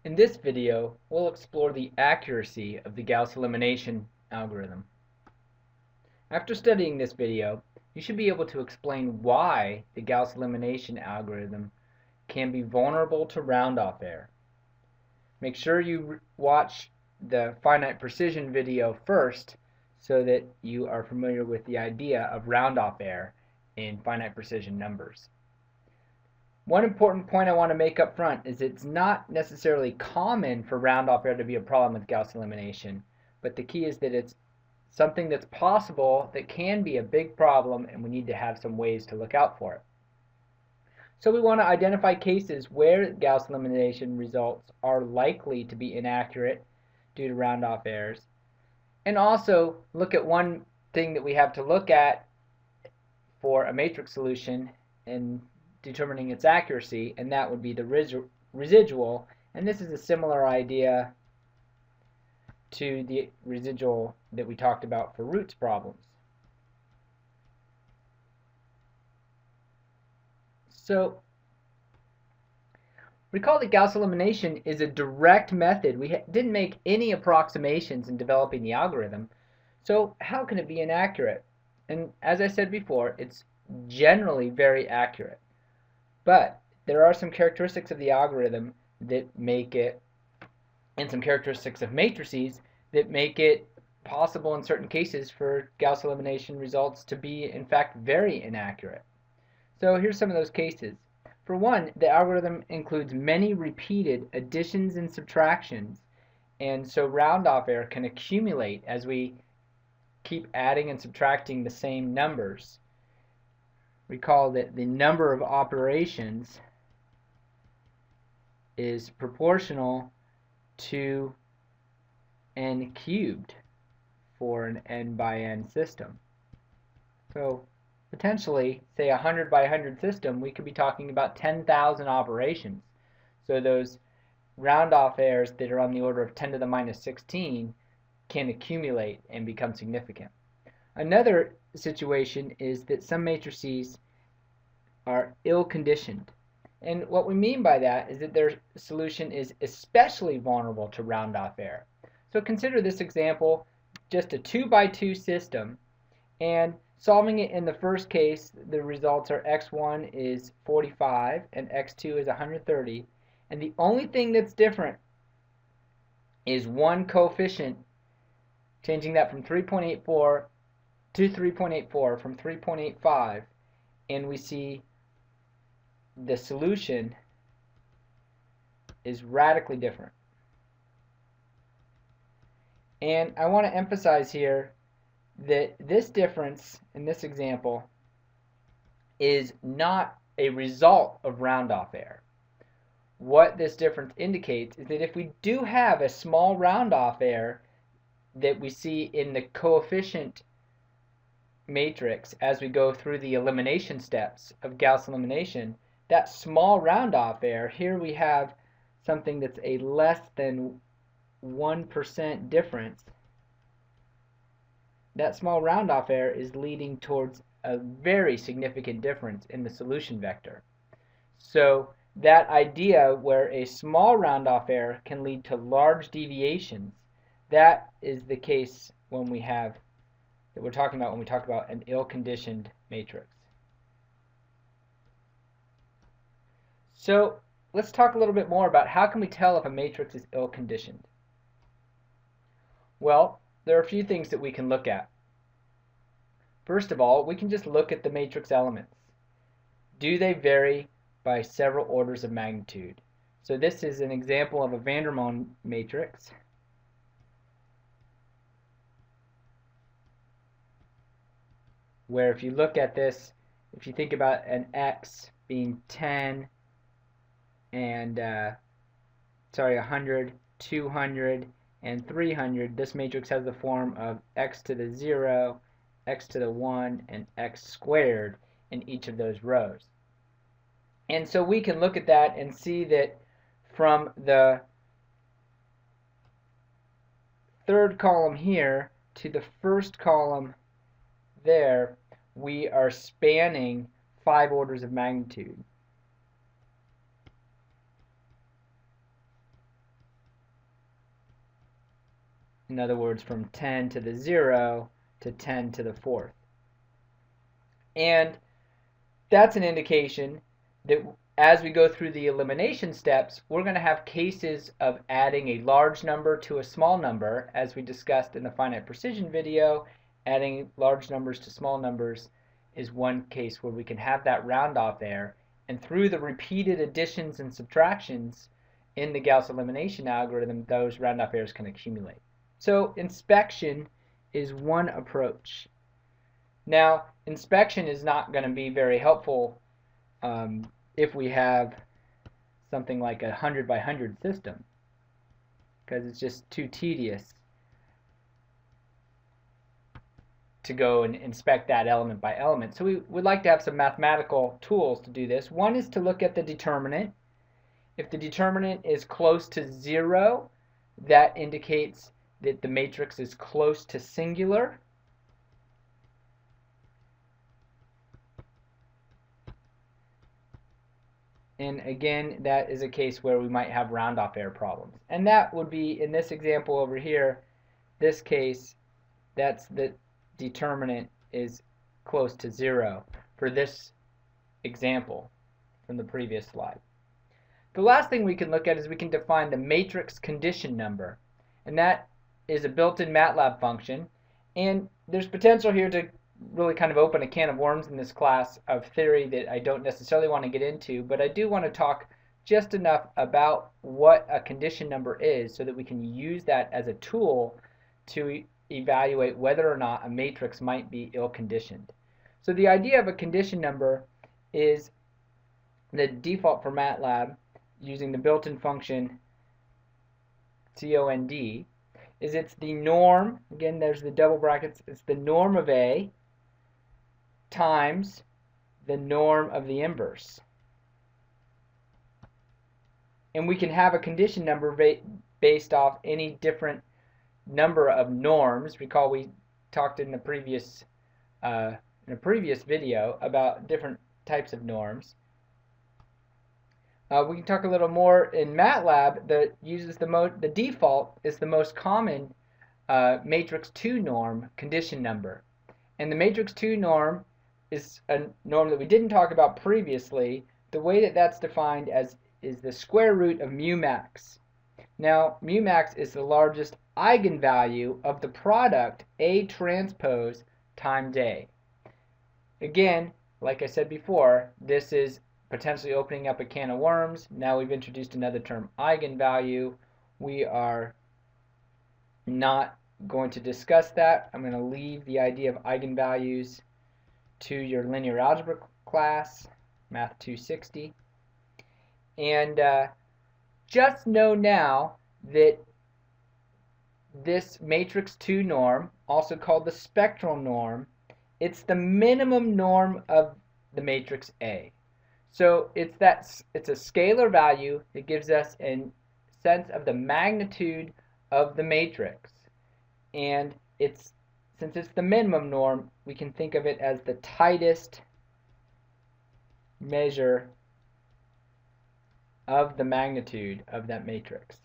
In this video, we'll explore the accuracy of the Gauss elimination algorithm. After studying this video, you should be able to explain why the Gauss elimination algorithm can be vulnerable to round-off error. Make sure you watch the finite precision video first so that you are familiar with the idea of round-off error in finite precision numbers. One important point I want to make up front is it's not necessarily common for round-off error to be a problem with Gauss elimination, but the key is that it's something that's possible that can be a big problem, and we need to have some ways to look out for it. So we want to identify cases where Gauss elimination results are likely to be inaccurate due to round-off errors, and also look at one thing that we have to look at for a matrix solution in determining its accuracy, and that would be the residual. And this is a similar idea to the residual that we talked about for roots problems. So recall that Gauss elimination is a direct method. We didn't make any approximations in developing the algorithm. So how can it be inaccurate? And as I said before, it's generally very accurate. But there are some characteristics of the algorithm that make it, and some characteristics of matrices that make it possible in certain cases for Gauss elimination results to be, in fact, very inaccurate. So here's some of those cases. For one, the algorithm includes many repeated additions and subtractions, and so round-off error can accumulate as we keep adding and subtracting the same numbers. Recall that the number of operations is proportional to n cubed for an n by n system. So potentially, say a 100 by 100 system, we could be talking about 10,000 operations. So those round-off errors that are on the order of 10 to the minus 16 can accumulate and become significant. Another situation is that some matrices are ill-conditioned. And what we mean by that is that their solution is especially vulnerable to round-off error. So consider this example, just a 2 by 2 system, and solving it in the first case, the results are x1 is 45 and x2 is 130. And the only thing that's different is one coefficient, changing that from 3.84 to 3.84 from 3.85, and we see the solution is radically different. And I want to emphasize here that this difference in this example is not a result of round-off error. What this difference indicates is that if we do have a small round-off error that we see in the coefficient matrix as we go through the elimination steps of Gauss elimination, that small round-off error, here we have something that's a less than 1% difference. That small round-off error is leading towards a very significant difference in the solution vector. So that idea where a small round-off error can lead to large deviations, that is the case when we have that we're talking about when we talk about an ill-conditioned matrix. So let's talk a little bit more about how can we tell if a matrix is ill-conditioned. Well, there are a few things that we can look at. First of all, we can just look at the matrix elements. Do they vary by several orders of magnitude? So this is an example of a Vandermonde matrix. Where if you look at this, if you think about an x being 10 and 100, 200, and 300, this matrix has the form of x to the 0, x to the 1, and x squared in each of those rows. And so we can look at that and see that from the third column here to the first column there, we are spanning 5 orders of magnitude. In other words, from 10 to the 0 to 10 to the 4th. And that's an indication that as we go through the elimination steps, we're going to have cases of adding a large number to a small number, as we discussed in the finite precision video. Adding large numbers to small numbers is one case where we can have that round off error, and through the repeated additions and subtractions in the Gauss elimination algorithm, those round off errors can accumulate. So inspection is one approach. Now, inspection is not going to be very helpful if we have something like a 100 by 100 system, because it's just too tedious to go and inspect that element by element. So we would like to have some mathematical tools to do this. One is to look at the determinant. If the determinant is close to 0, that indicates that the matrix is close to singular. And again, that is a case where we might have round-off error problems. And that would be, in this example over here, this case, that's the determinant is close to 0 for this example from the previous slide. The last thing we can look at is we can define the matrix condition number. And that is a built-in MATLAB function. And there's potential here to really kind of open a can of worms in this class of theory that I don't necessarily want to get into, but I do want to talk just enough about what a condition number is so that we can use that as a tool to evaluate whether or not a matrix might be ill-conditioned. So the idea of a condition number is the default for MATLAB using the built-in function COND is it's the norm, again there's the double brackets, it's the norm of A times the norm of the inverse. And we can have a condition number based off any different number of norms. Recall we talked in a previous video about different types of norms. We can talk a little more in MATLAB that uses the default is the most common matrix 2 norm condition number. And the matrix 2 norm is a norm that we didn't talk about previously. The way that that's defined as is the square root of mu max. Now, mu max is the largest eigenvalue of the product A transpose times A. Again, like I said before, this is potentially opening up a can of worms. Now we've introduced another term, eigenvalue. We are not going to discuss that. I'm going to leave the idea of eigenvalues to your linear algebra class, Math 260. And just know now that this matrix 2 norm, also called the spectral norm, it's the minimum norm of the matrix A. So it's a scalar value that gives us a sense of the magnitude of the matrix. And since it's the minimum norm, we can think of it as the tightest measure of the magnitude of that matrix,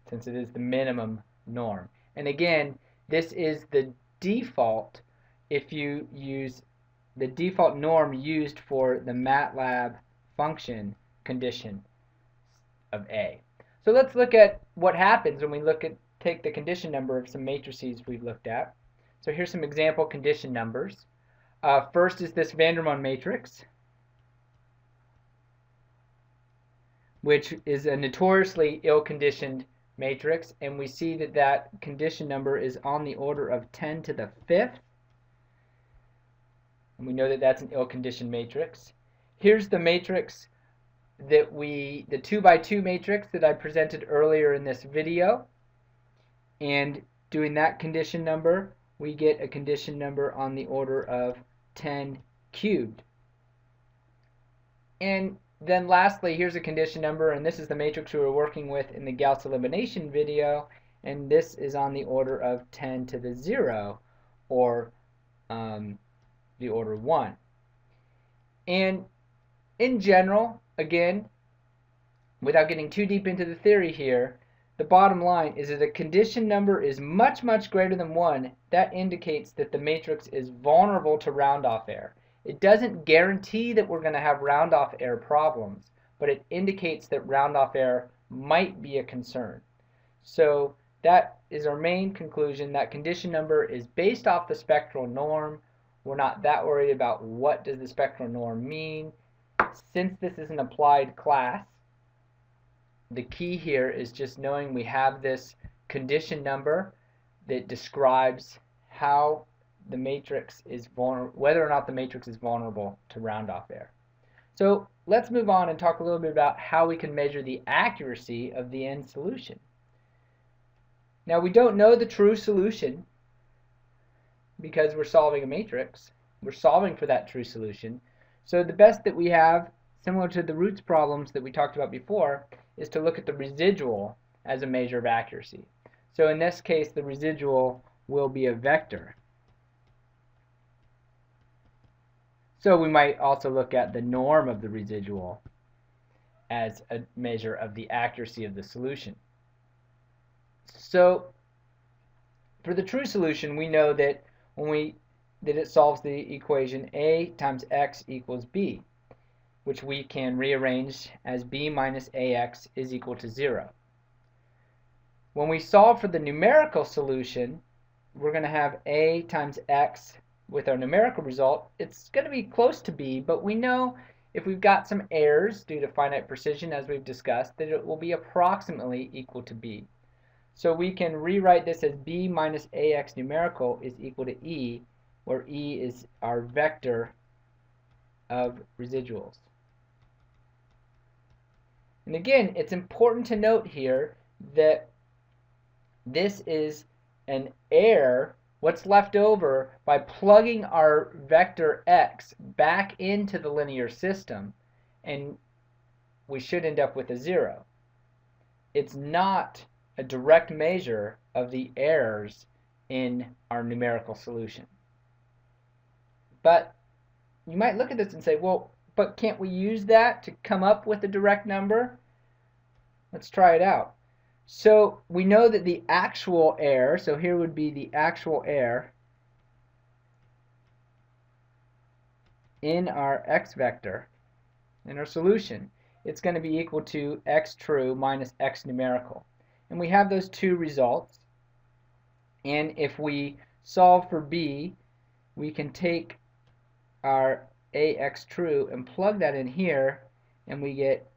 since it is the minimum norm. And again, this is the default if you use the default norm used for the MATLAB function condition of A. So let's look at what happens when we take the condition number of some matrices we've looked at. So here's some example condition numbers. First is this Vandermonde matrix, which is a notoriously ill-conditioned matrix, and we see that that condition number is on the order of 10 to the 5th. And we know that that's an ill-conditioned matrix. Here's the matrix that the 2 by 2 matrix that I presented earlier in this video. And doing that condition number, we get a condition number on the order of 10 cubed. And then lastly, here's a condition number, and this is the matrix we were working with in the Gauss elimination video, and this is on the order of 10 to the 0, or the order 1. And in general, again, without getting too deep into the theory here, the bottom line is that a condition number is much, much greater than 1, that indicates that the matrix is vulnerable to round-off error. It doesn't guarantee that we're going to have round-off error problems, but it indicates that round-off error might be a concern. So that is our main conclusion, that condition number is based off the spectral norm. We're not that worried about what does the spectral norm mean. Since this is an applied class, the key here is just knowing we have this condition number that describes how the matrix is vulnerable, whether or not the matrix is vulnerable to round-off error. So let's move on and talk a little bit about how we can measure the accuracy of the end solution. Now, we don't know the true solution because we're solving a matrix. We're solving for that true solution. So the best that we have, similar to the roots problems that we talked about before, is to look at the residual as a measure of accuracy. So in this case, the residual will be a vector. So we might also look at the norm of the residual as a measure of the accuracy of the solution. So for the true solution, we know that it solves the equation a times x equals b, which we can rearrange as b minus ax is equal to 0. When we solve for the numerical solution, we're going to have a times x with our numerical result. It's going to be close to b, but we know if we've got some errors due to finite precision, as we've discussed, that it will be approximately equal to b. So we can rewrite this as b minus ax numerical is equal to e, where e is our vector of residuals. And again, it's important to note here that this is an error, what's left over by plugging our vector x back into the linear system, and we should end up with a 0. It's not a direct measure of the errors in our numerical solution. But you might look at this and say, well, but can't we use that to come up with a direct number? Let's try it out. So we know that the actual error, so here would be the actual error in our x vector, in our solution, it's going to be equal to x true minus x numerical. And we have those two results. And if we solve for b, we can take our ax true and plug that in here, and we get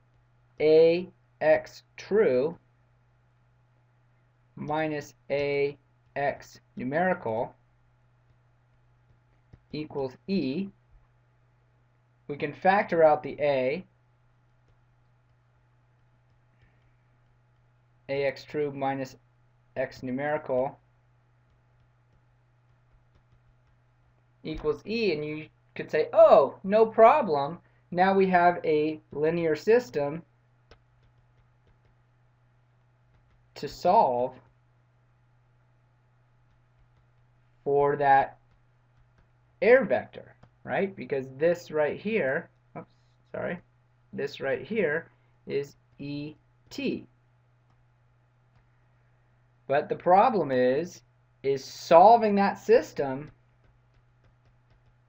ax true minus ax numerical equals e. We can factor out the ax true minus x numerical equals e, and you could say, oh, no problem. Now we have a linear system to solve for that error vector, right? Because this right here, this right here is ET. But the problem is solving that system,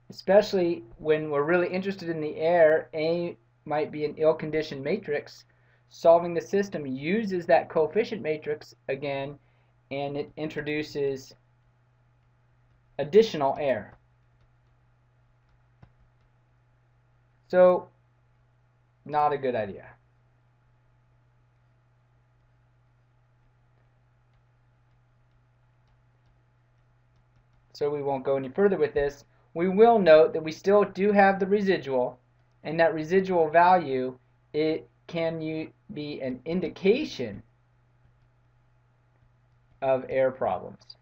especially when we're really interested in the error. A might be an ill-conditioned matrix. Solving the system uses that coefficient matrix again, and it introduces additional error. So, not a good idea. So we won't go any further with this. We will note that we still do have the residual, and that residual value, it can be an indication of error problems.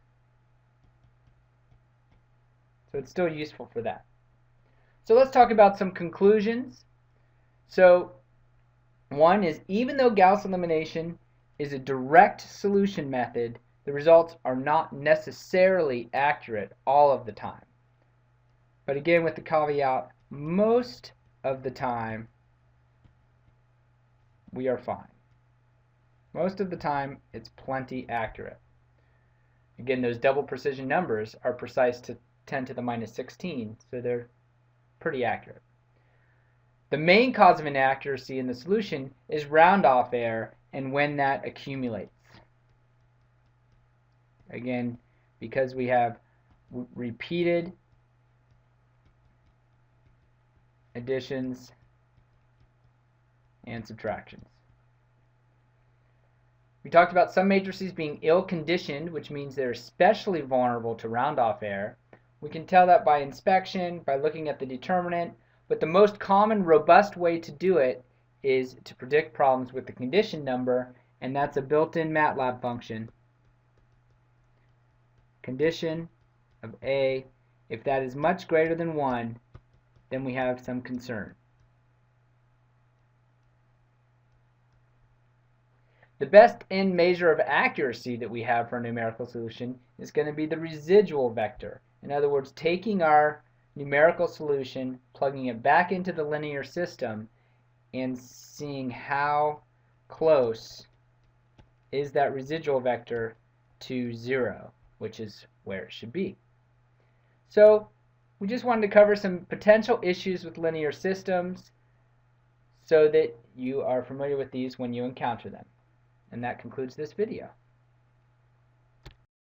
So it's still useful for that. So let's talk about some conclusions. So one is, even though Gauss elimination is a direct solution method, the results are not necessarily accurate all of the time. But again, with the caveat, most of the time we are fine. Most of the time, it's plenty accurate. Again, those double precision numbers are precise to 10 to the minus 16, so they're pretty accurate. The main cause of inaccuracy in the solution is round-off error and when that accumulates. Again, because we have repeated additions and subtractions. We talked about some matrices being ill-conditioned, which means they're especially vulnerable to round-off error. We can tell that by inspection, by looking at the determinant, but the most common robust way to do it is to predict problems with the condition number, and that's a built-in MATLAB function. Condition of A, if that is much greater than 1, then we have some concern. The best end measure of accuracy that we have for a numerical solution is going to be the residual vector. In other words, taking our numerical solution, plugging it back into the linear system, and seeing how close is that residual vector to 0, which is where it should be. So we just wanted to cover some potential issues with linear systems so that you are familiar with these when you encounter them. And that concludes this video.